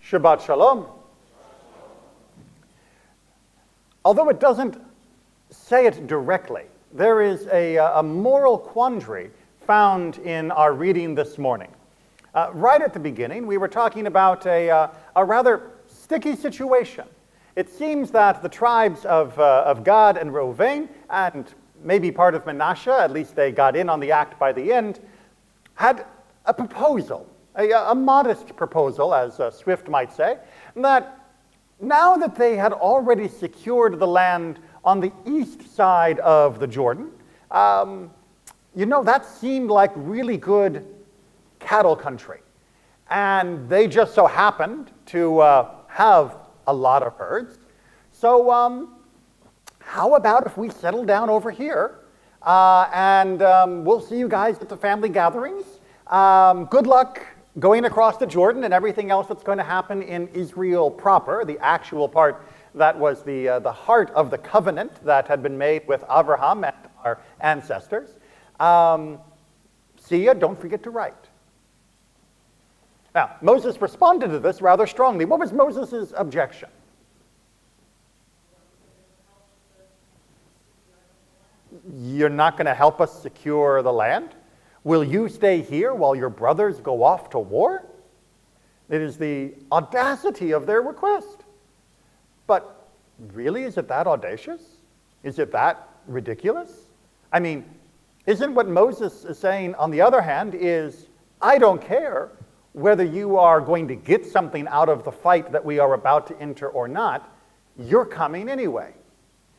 Shabbat Shalom. Although it doesn't say it directly, there is a moral quandary found in our reading this morning. Right at the beginning, we were talking about a rather sticky situation. It seems that the tribes of Gad and Reuven, and maybe part of Manasseh, at least they got in on the act by the end, had a proposal, a modest proposal, as Swift might say, that now that they had already secured the land on the east side of the Jordan, that seemed like really good cattle country. And they just so happened to have a lot of herds. So how about if we settle down over here and we'll see you guys at the family gatherings. Good luck going across the Jordan and everything else that's going to happen in Israel proper, the actual part that was the heart of the covenant that had been made with Abraham and our ancestors. See ya, don't forget to write. Now, Moses responded to this rather strongly. What was Moses' objection? You're not going to help us secure the land? Will you stay here while your brothers go off to war? It is the audacity of their request. But really, is it that audacious? Is it that ridiculous? I mean, isn't what Moses is saying, on the other hand, is, I don't care whether you are going to get something out of the fight that we are about to enter or not, you're coming anyway.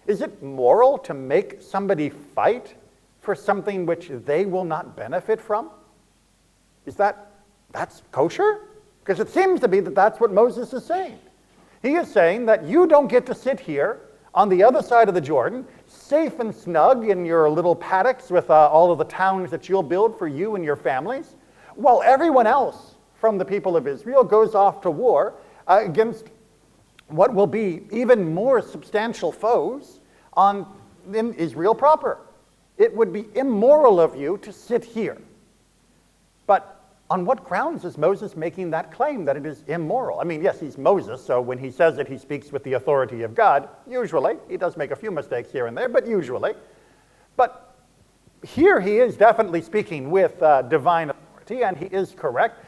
Is it moral to make somebody fight for something which they will not benefit from? That's kosher? Because it seems to be that that's what Moses is saying. He is saying that you don't get to sit here on the other side of the Jordan, safe and snug in your little paddocks with all of the towns that you'll build for you and your families, while everyone else from the people of Israel goes off to war against what will be even more substantial foes in Israel proper. It would be immoral of you to sit here. But on what grounds is Moses making that claim that it is immoral? I mean, yes, he's Moses, so when he says it, he speaks with the authority of God, usually. He does make a few mistakes here and there, but usually. But here he is definitely speaking with divine authority, and he is correct.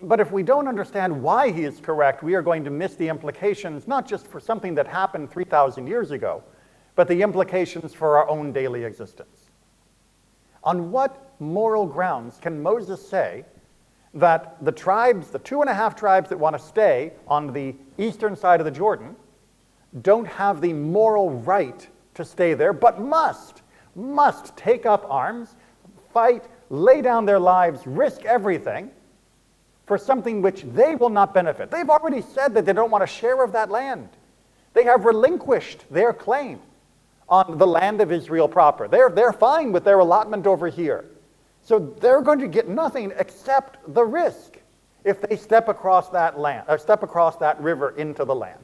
But if we don't understand why he is correct, we are going to miss the implications, not just for something that happened 3,000 years ago, but the implications for our own daily existence. On what moral grounds can Moses say that the tribes, the 2.5 tribes that want to stay on the eastern side of the Jordan, don't have the moral right to stay there, but must take up arms, fight, lay down their lives, risk everything for something which they will not benefit? They've already said that they don't want a share of that land. They have relinquished their claim on the land of Israel proper. They're fine with their allotment over here. So they're going to get nothing except the risk if they step across that land, or step across that river into the land.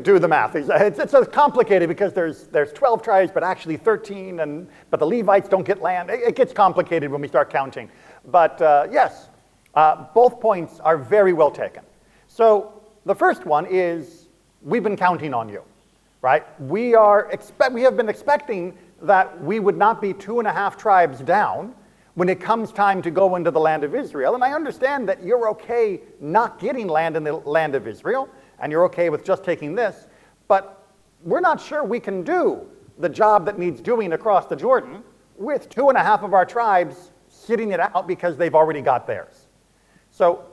Do the math. It's complicated because there's 12 tribes, but actually 13, but the Levites don't get land. It gets complicated when we start counting. But yes, both points are very well taken. So the first one is, we've been counting on you, right? We have been expecting that we would not be 2.5 tribes down when it comes time to go into the land of Israel. And I understand that you're okay not getting land in the land of Israel, and you're okay with just taking this, but we're not sure we can do the job that needs doing across the Jordan with 2.5 of our tribes sitting it out because they've already got theirs. So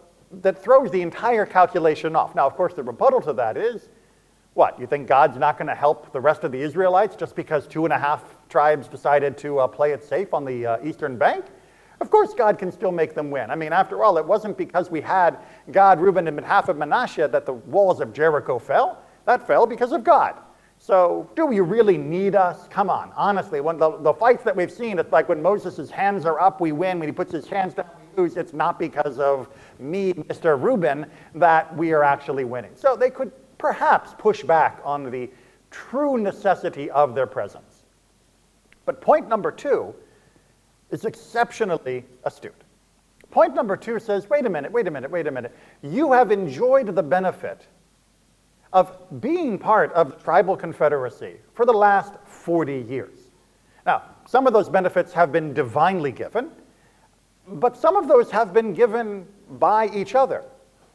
that throws the entire calculation off. Now, of course, the rebuttal to that is, what, you think God's not going to help the rest of the Israelites just because 2.5 tribes decided to play it safe on the eastern bank? Of course God can still make them win. I mean, after all, it wasn't because we had Gad, Reuben, and half of Manasseh that the walls of Jericho fell. That fell because of God. So do we really need us? Come on, honestly, when the fights that we've seen, it's like when Moses' hands are up, we win. When he puts his hands down, we lose. It's not because of me, Mr. Reuben, that we are actually winning. So they could perhaps push back on the true necessity of their presence. But point number 2 is exceptionally astute. Point number 2 says, wait a minute. You have enjoyed the benefit of being part of the tribal confederacy for the last 40 years. Now, some of those benefits have been divinely given, but some of those have been given by each other.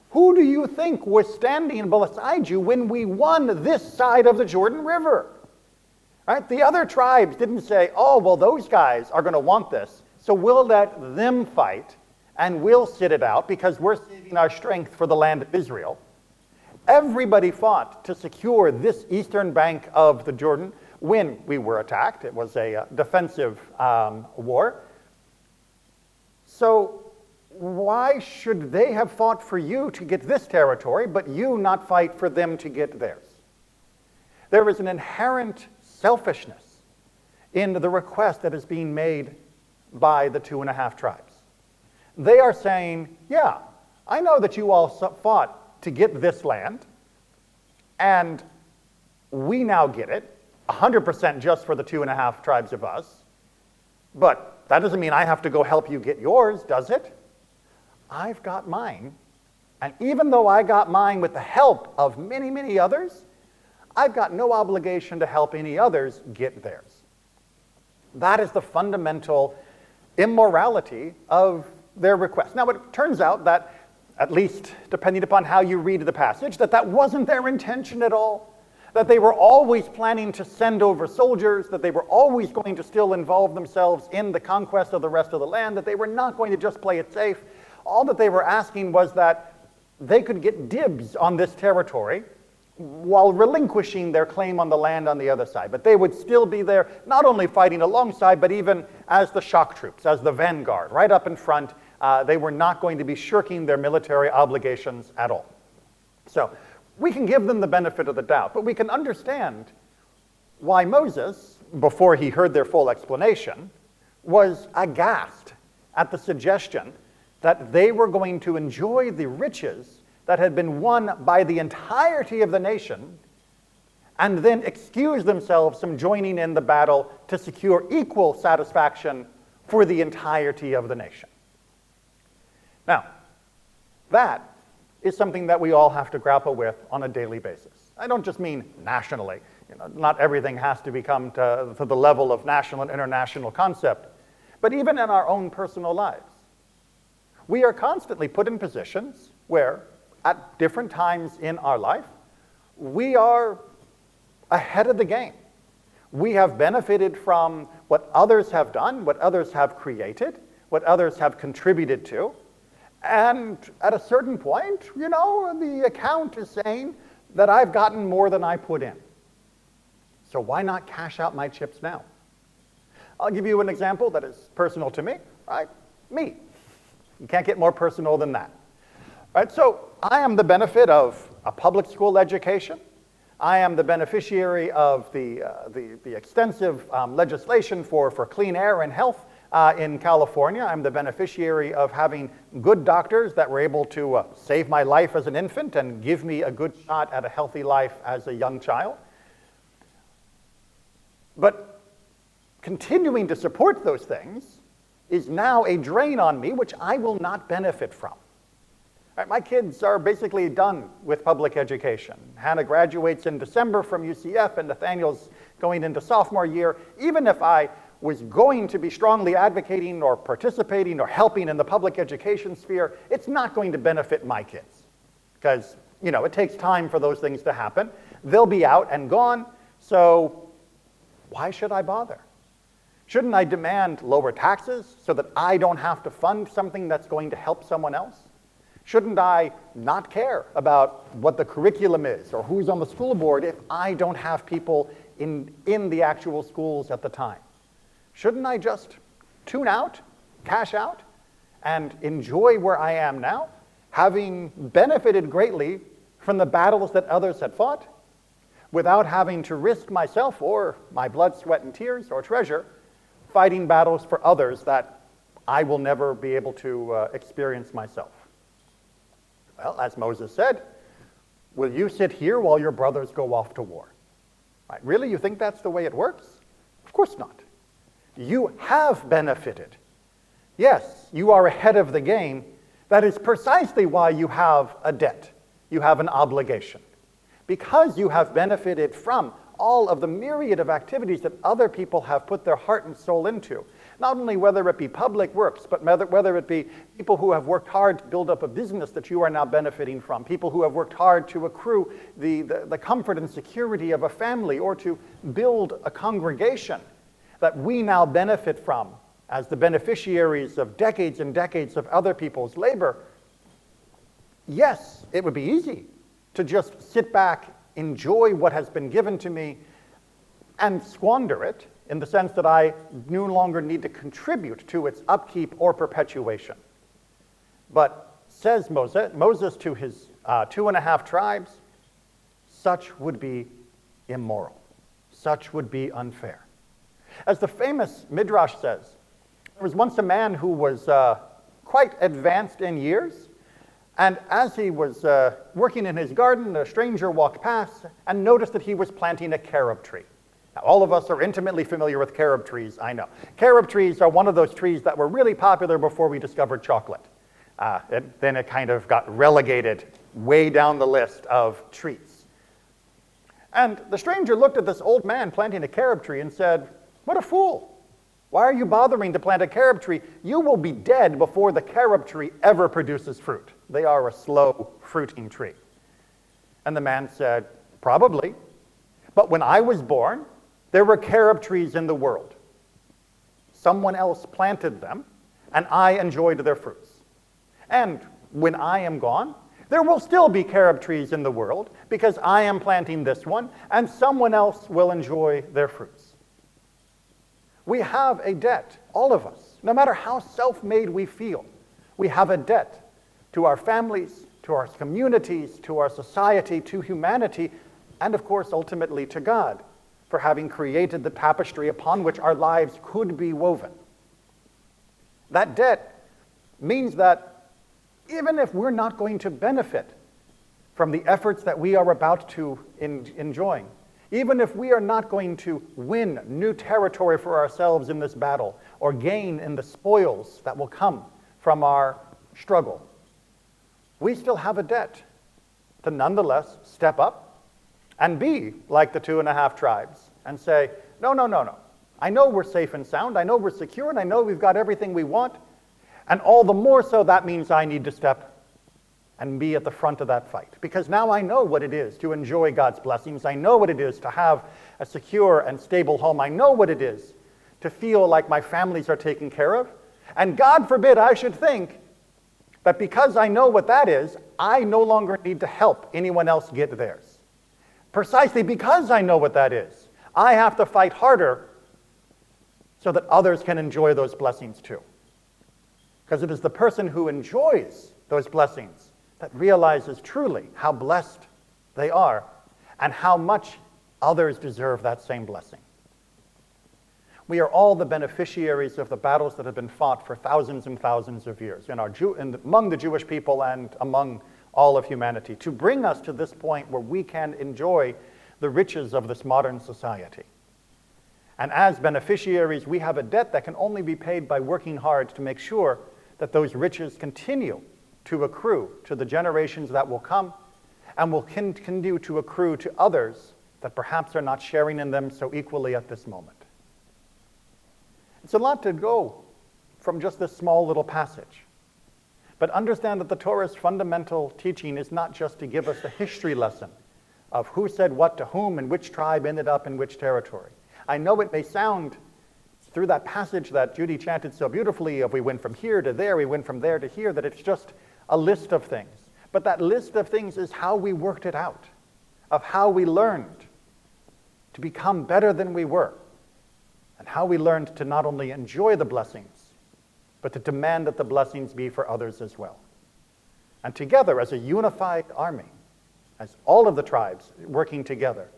Who do you think was standing beside you when we won this side of the Jordan River? Right? The other tribes didn't say, oh, well, those guys are going to want this, so we'll let them fight and we'll sit it out because we're saving our strength for the land of Israel. Everybody fought to secure this eastern bank of the Jordan when we were attacked. It was a defensive war. So why should they have fought for you to get this territory, but you not fight for them to get theirs? There is an inherent selfishness in the request that is being made by the 2.5 tribes. They are saying, yeah, I know that you all fought to get this land, and we now get it, 100% just for the 2.5 tribes of us, but that doesn't mean I have to go help you get yours, does it? I've got mine, and even though I got mine with the help of many, many others, I've got no obligation to help any others get theirs. That is the fundamental immorality of their request. Now, it turns out that, at least depending upon how you read the passage, that wasn't their intention at all, that they were always planning to send over soldiers, that they were always going to still involve themselves in the conquest of the rest of the land, that they were not going to just play it safe. All that they were asking was that they could get dibs on this territory while relinquishing their claim on the land on the other side. But they would still be there, not only fighting alongside, but even as the shock troops, as the vanguard, right up in front. They were not going to be shirking their military obligations at all. So we can give them the benefit of the doubt, but we can understand why Moses, before he heard their full explanation, was aghast at the suggestion that they were going to enjoy the riches that had been won by the entirety of the nation, and then excuse themselves from joining in the battle to secure equal satisfaction for the entirety of the nation. Now, that is something that we all have to grapple with on a daily basis. I don't just mean nationally. Not everything has to become to the level of national and international concept, but even in our own personal lives. We are constantly put in positions where, at different times in our life, we are ahead of the game. We have benefited from what others have done, what others have created, what others have contributed to. And at a certain point, the account is saying that I've gotten more than I put in. So why not cash out my chips now? I'll give you an example that is personal to me, right? Me. You can't get more personal than that. Right, so I am the benefit of a public school education. I am the beneficiary of the extensive legislation for clean air and health in California. I'm the beneficiary of having good doctors that were able to save my life as an infant and give me a good shot at a healthy life as a young child. But continuing to support those things is now a drain on me, which I will not benefit from. Right, my kids are basically done with public education. Hannah graduates in December from UCF, and Nathaniel's going into sophomore year. Even if I was going to be strongly advocating or participating or helping in the public education sphere, it's not going to benefit my kids. Because, it takes time for those things to happen. They'll be out and gone, so why should I bother? Shouldn't I demand lower taxes so that I don't have to fund something that's going to help someone else? Shouldn't I not care about what the curriculum is or who's on the school board if I don't have people in the actual schools at the time? Shouldn't I just tune out, cash out, and enjoy where I am now, having benefited greatly from the battles that others had fought? without having to risk myself or my blood, sweat, and tears or treasure fighting battles for others that I will never be able to experience myself. Well, as Moses said, will you sit here while your brothers go off to war? Right? Really, you think that's the way it works? Of course not. You have benefited. Yes, you are ahead of the game. That is precisely why you have a debt. You have an obligation. Because you have benefited from all of the myriad of activities that other people have put their heart and soul into. Not only whether it be public works, but whether it be people who have worked hard to build up a business that you are now benefiting from, people who have worked hard to accrue the comfort and security of a family, or to build a congregation that we now benefit from as the beneficiaries of decades and decades of other people's labor. Yes, it would be easy to just sit back, enjoy what has been given to me, and squander it, in the sense that I no longer need to contribute to its upkeep or perpetuation. But says Moses to his 2.5 tribes, such would be immoral. Such would be unfair. As the famous Midrash says, there was once a man who was quite advanced in years, and as he was working in his garden, a stranger walked past and noticed that he was planting a carob tree. Now, all of us are intimately familiar with carob trees, I know. Carob trees are one of those trees that were really popular before we discovered chocolate. Then it kind of got relegated way down the list of trees. And the stranger looked at this old man planting a carob tree and said, "What a fool. Why are you bothering to plant a carob tree? You will be dead before the carob tree ever produces fruit. They are a slow fruiting tree." And the man said, "Probably. But when I was born, there were carob trees in the world. Someone else planted them, and I enjoyed their fruits. And when I am gone, there will still be carob trees in the world, because I am planting this one, and someone else will enjoy their fruits." We have a debt, all of us, no matter how self-made we feel. We have a debt to our families, to our communities, to our society, to humanity, and of course, ultimately to God, for having created the tapestry upon which our lives could be woven. That debt means that even if we're not going to benefit from the efforts that we are about to enjoying, even if we are not going to win new territory for ourselves in this battle, or gain in the spoils that will come from our struggle, we still have a debt to nonetheless step up and be like the 2.5 tribes and say, no. I know we're safe and sound, I know we're secure, and I know we've got everything we want, and all the more so that means I need to step and be at the front of that fight. Because now I know what it is to enjoy God's blessings. I know what it is to have a secure and stable home. I know what it is to feel like my families are taken care of. And God forbid I should think that because I know what that is, I no longer need to help anyone else get theirs. Precisely because I know what that is, I have to fight harder so that others can enjoy those blessings too. Because it is the person who enjoys those blessings that realizes truly how blessed they are and how much others deserve that same blessing. We are all the beneficiaries of the battles that have been fought for thousands and thousands of years among the Jewish people and among all of humanity, to bring us to this point where we can enjoy the riches of this modern society. And as beneficiaries, we have a debt that can only be paid by working hard to make sure that those riches continue to accrue to the generations that will come, and will continue to accrue to others that perhaps are not sharing in them so equally at this moment. It's a lot to go from just this small little passage. But understand that the Torah's fundamental teaching is not just to give us a history lesson of who said what to whom and which tribe ended up in which territory. I know it may sound, through that passage that Judy chanted so beautifully, of we went from here to there, we went from there to here, that it's just a list of things. But that list of things is how we worked it out, of how we learned to become better than we were, and how we learned to not only enjoy the blessings, but to demand that the blessings be for others as well. And together, as a unified army, as all of the tribes working together,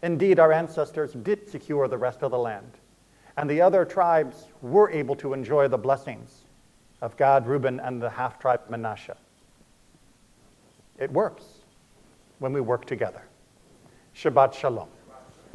Indeed, our ancestors did secure the rest of the land, and the other tribes were able to enjoy the blessings of Gad, Reuben, and the half-tribe Manasseh. It works when we work together. Shabbat Shalom.